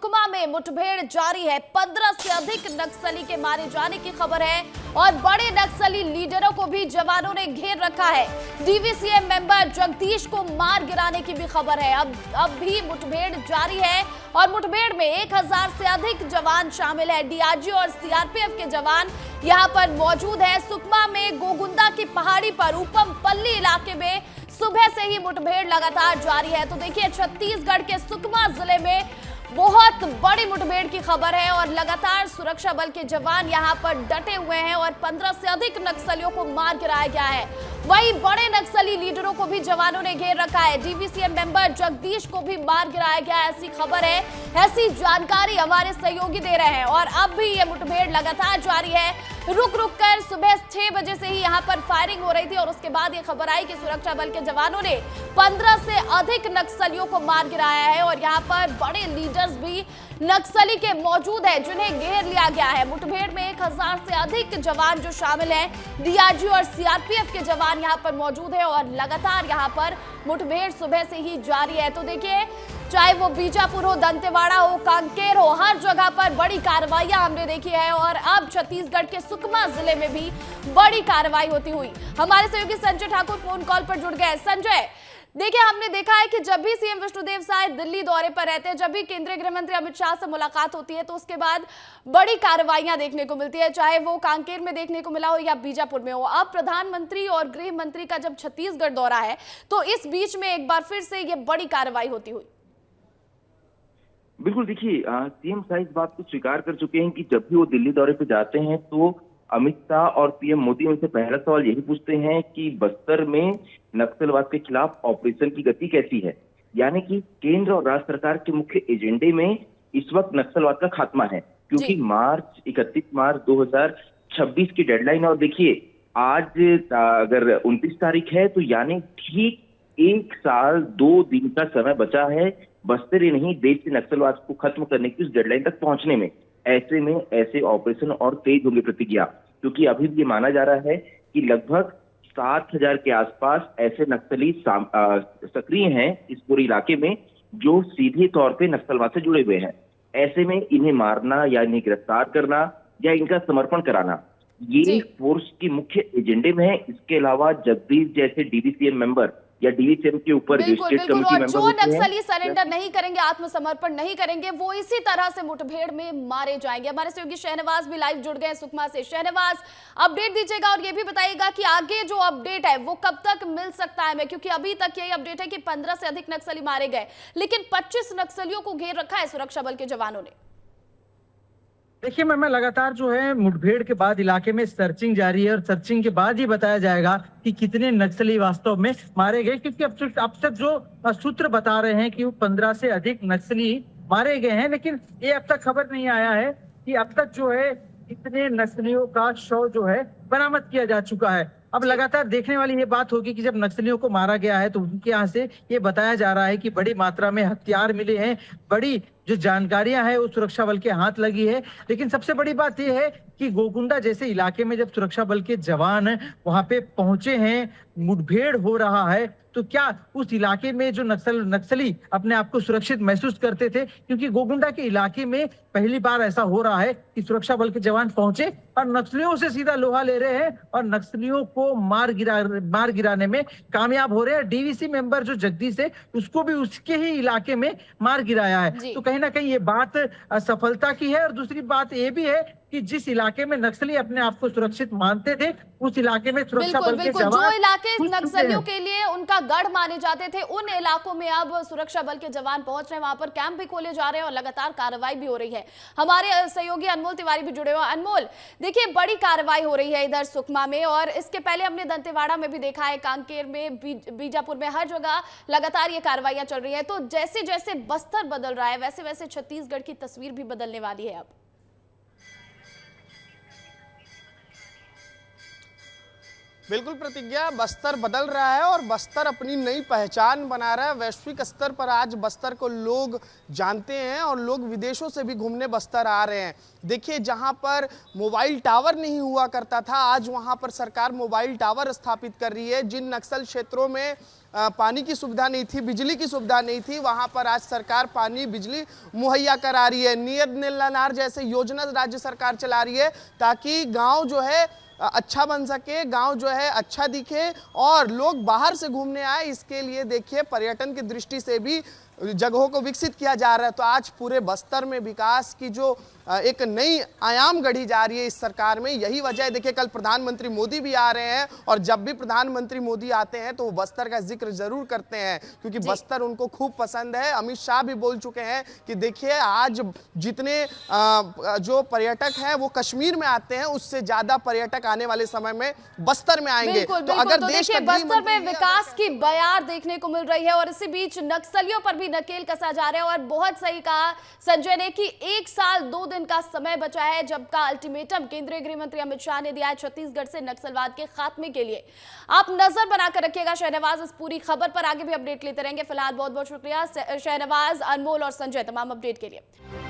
सुकमा में मुठभेड़ जारी है। 15 से अधिक नक्सली के मारे जाने की खबर है और बड़े नक्सली लीडरों को भी जवानों ने घेर रखा है। डीवीसीएम मेंबर जगदीश को मार गिराने की भी खबर है। अब भी मुठभेड़ जारी है और मुठभेड़ में 1000 से अधिक जवान शामिल है। डीआरजी और सीआरपीएफ के जवान यहां पर मौजूद है। सुकमा में गोगुंदा की पहाड़ी पर उपम पल्ली इलाके में सुबह से ही मुठभेड़ लगातार जारी है। तो देखिए, छत्तीसगढ़ के सुकमा जिले में बहुत बड़ी मुठभेड़ की खबर है और लगातार सुरक्षा बल के जवान यहां पर डटे हुए हैं और 15 से अधिक नक्सलियों को मार गिराया गया है। वहीं बड़े नक्सली लीडरों को भी जवानों ने घेर रखा है। डीवीसीएम मेंबर जगदीश को भी मार गिराया गया है, ऐसी खबर है। ऐसी जानकारी हमारे सहयोगी दे रहे हैं और अब भी ये मुठभेड़ लगातार जारी है। रुक रुक कर सुबह 6 बजे से ही यहाँ पर फायरिंग हो रही थी और उसके बाद ये खबर आई कि सुरक्षा बल के जवानों ने 15 से अधिक नक्सलियों को मार गिराया है और यहाँ पर बड़े लीडर्स भी नक्सली के मौजूद हैं जिन्हें घेर लिया गया है। मुठभेड़ में 1000 से अधिक जवान जो शामिल हैं, डीआरजी और सीआरपीएफ के जवान यहाँ पर मौजूद है और लगातार यहाँ पर मुठभेड़ सुबह से ही जारी है। तो देखिए, चाहे वो बीजापुर हो, दंतेवाड़ा हो, कांकेर हो, हर जगह पर बड़ी कार्रवाइयां हमने देखी है और अब छत्तीसगढ़ के सुकमा जिले में भी बड़ी कार्रवाई होती हुई हमारे सहयोगी संजय ठाकुर फोन कॉल पर जुड़ गए। संजय, देखिए, हमने देखा है कि जब भी सीएम विष्णुदेव साय दिल्ली दौरे पर रहते हैं, जब भी केंद्रीय गृह मंत्री अमित शाह से मुलाकात होती है तो उसके बाद बड़ी कार्रवाइयां देखने को मिलती है, चाहे वो कांकेर में देखने को मिला हो या बीजापुर में हो। अब प्रधानमंत्री और गृह मंत्री का जब छत्तीसगढ़ दौरा है तो इस बीच में एक बार फिर से ये बड़ी कार्रवाई होती हुई। बिल्कुल, देखिए, सीएम साहब इस बात को स्वीकार कर चुके हैं कि जब भी वो दिल्ली दौरे पे जाते हैं तो अमित शाह और पीएम मोदी उनसे पहला सवाल यही पूछते हैं कि बस्तर में नक्सलवाद के खिलाफ ऑपरेशन की गति कैसी है। यानी कि केंद्र और राज्य सरकार के मुख्य एजेंडे में इस वक्त नक्सलवाद का खात्मा है, क्योंकि 31 मार्च 2026 की डेडलाइन। और देखिए, आज अगर 29 तारीख है तो यानी ठीक 1 साल 2 दिन का समय बचा है बस्तर ही नहीं देश से नक्सलवाद को खत्म करने की उस डेडलाइन तक पहुंचने में। ऐसे में ऐसे ऑपरेशन और तेज होंगे प्रतिक्रिया, क्योंकि अभी भी ये माना जा रहा है कि लगभग 7000 के आसपास ऐसे नक्सली सक्रिय हैं इस पूरे इलाके में जो सीधे तौर पे नक्सलवाद से जुड़े हुए हैं। ऐसे में इन्हें मारना या इन्हें गिरफ्तार करना या इनका समर्पण कराना ये फोर्स की मुख्य एजेंडे में है। इसके अलावा जगदीश जैसे डीवीसीएम मेंबर या डीवीसीएम के ऊपर जो स्टेट कमेटी मेंबर जो नक्सली सरेंडर नहीं करेंगे, आत्मसमर्पण नहीं करेंगे, वो इसी तरह से मुठभेड़ में मारे जाएंगे। हमारे सहयोगी शहनवाज भी लाइव जुड़ गए सुकमा से। शहनवाज, अपडेट दीजिएगा और ये भी बताइएगा कि आगे जो अपडेट है वो कब तक मिल सकता है हमें, क्योंकि अभी तक यही अपडेट है कि 15 से अधिक नक्सली मारे गए, लेकिन 25 नक्सलियों को घेर रखा है सुरक्षा बल के जवानों ने। देखिए, मैं लगातार जो है मुठभेड़ के बाद इलाके में सर्चिंग जारी है और सर्चिंग के बाद ही बताया जाएगा कि कितने नक्सली वास्तव में मारे गए, क्योंकि अब तक जो सूत्र बता रहे हैं कि 15 से अधिक नक्सली मारे गए हैं, लेकिन ये अब तक खबर नहीं आया है कि अब तक जो है कितने नक्सलियों का शव जो है बरामद किया जा चुका है। अब लगातार देखने वाली ये बात होगी कि जब नक्सलियों को मारा गया है तो उनके यहाँ से ये बताया जा रहा है कि बड़ी मात्रा में हथियार मिले हैं, बड़ी जो जानकारियां हैं वो सुरक्षा बल के हाथ लगी है। लेकिन सबसे बड़ी बात यह है कि गोगुंदा जैसे इलाके में जब सुरक्षा बल के जवान वहां पे पहुंचे हैं, मुठभेड़ हो रहा है, तो क्या उस इलाके में जो नक्सली अपने आप को सुरक्षित महसूस करते थे? क्योंकि गोगुंडा के इलाके में पहली बार ऐसा हो रहा है कि सुरक्षा बल के जवान पहुंचे और नक्सलियों से सीधा लोहा ले रहे हैं और नक्सलियों को मार गिराने में कामयाब हो रहे हैं। डीवीसी मेंबर जो जगदीश है उसको भी उसके ही इलाके में मार गिराया है। तो कहीं ना कहीं ये बात सफलता की है। और दूसरी बात ये भी है कि जिस इलाके में नक्सली अपने आप को सुरक्षित मानते थे उस इलाके में सुरक्षा बल के जवान, जो इलाके नक्सलियों के लिए उनका गढ़ माने जाते थे, उन इलाकों में अब सुरक्षा बल के जवान पहुंच रहे हैं, वहां पर कैंप भी खोले जा रहे हैं और लगातार कार्रवाई भी हो रही है। हमारे सहयोगी अनमोल तिवारी भी जुड़े हुए। अनमोल, देखिए, बड़ी कार्रवाई हो रही है इधर सुकमा में और इसके पहले हमने दंतेवाड़ा में भी देखा है, कांकेर में, बीजापुर में, हर जगह लगातार ये कार्रवाइयां चल रही है। तो जैसे जैसे बस्तर बदल रहा है वैसे वैसे छत्तीसगढ़ की तस्वीर भी बदलने वाली है। अब बिल्कुल प्रतिज्ञा, बस्तर बदल रहा है और बस्तर अपनी नई पहचान बना रहा है। वैश्विक स्तर पर आज बस्तर को लोग जानते हैं और लोग विदेशों से भी घूमने बस्तर आ रहे हैं। देखिए, जहां पर मोबाइल टावर नहीं हुआ करता था, आज वहां पर सरकार मोबाइल टावर स्थापित कर रही है। जिन नक्सल क्षेत्रों में पानी की सुविधा नहीं थी, बिजली की सुविधा नहीं थी, वहां पर आज सरकार पानी बिजली मुहैया करा रही है। नियत नीलानार जैसे योजना राज्य सरकार चला रही है ताकि गांव जो है अच्छा बन सके, गांव जो है अच्छा दिखे और लोग बाहर से घूमने आए। इसके लिए देखिए, पर्यटन की दृष्टि से भी जगहों को विकसित किया जा रहा है। तो आज पूरे बस्तर में विकास की जो एक नई आयाम गढ़ी जा रही है इस सरकार में, यही वजह है। देखिए, कल प्रधानमंत्री मोदी भी आ रहे हैं और जब भी प्रधानमंत्री मोदी आते हैं तो वो बस्तर का जिक्र जरूर करते हैं क्योंकि बस्तर उनको खूब पसंद है। अमित शाह भी बोल चुके हैं कि देखिए, आज जितने जो पर्यटक हैं वो कश्मीर में आते हैं, उससे ज्यादा पर्यटक आने वाले समय में बस्तर में आएंगे। बिल्कुल, तो बिल्कुल, अगर तो देश देखिए, का बस्तर में विकास की बयार देखने को मिल रही है और इसी बीच नक्सलियों पर भी नकेल कसा जा रहा है। और बहुत सही कहा संजय ने कि 1 साल 2 दिन का समय बचा है जब का अल्टीमेटम केंद्रीय गृह मंत्री अमित शाह ने दिया है छत्तीसगढ़ से नक्सलवाद के खात्मे के लिए। आप नजर बनाकर रखिएगा शहनवाज इस पूरी खबर पर, आगे भी अपडेट लेते रहेंगे। फिलहाल बहुत बहुत शुक्रिया शहनवाज, अनमोल और संजय तमाम अपडेट के लिए।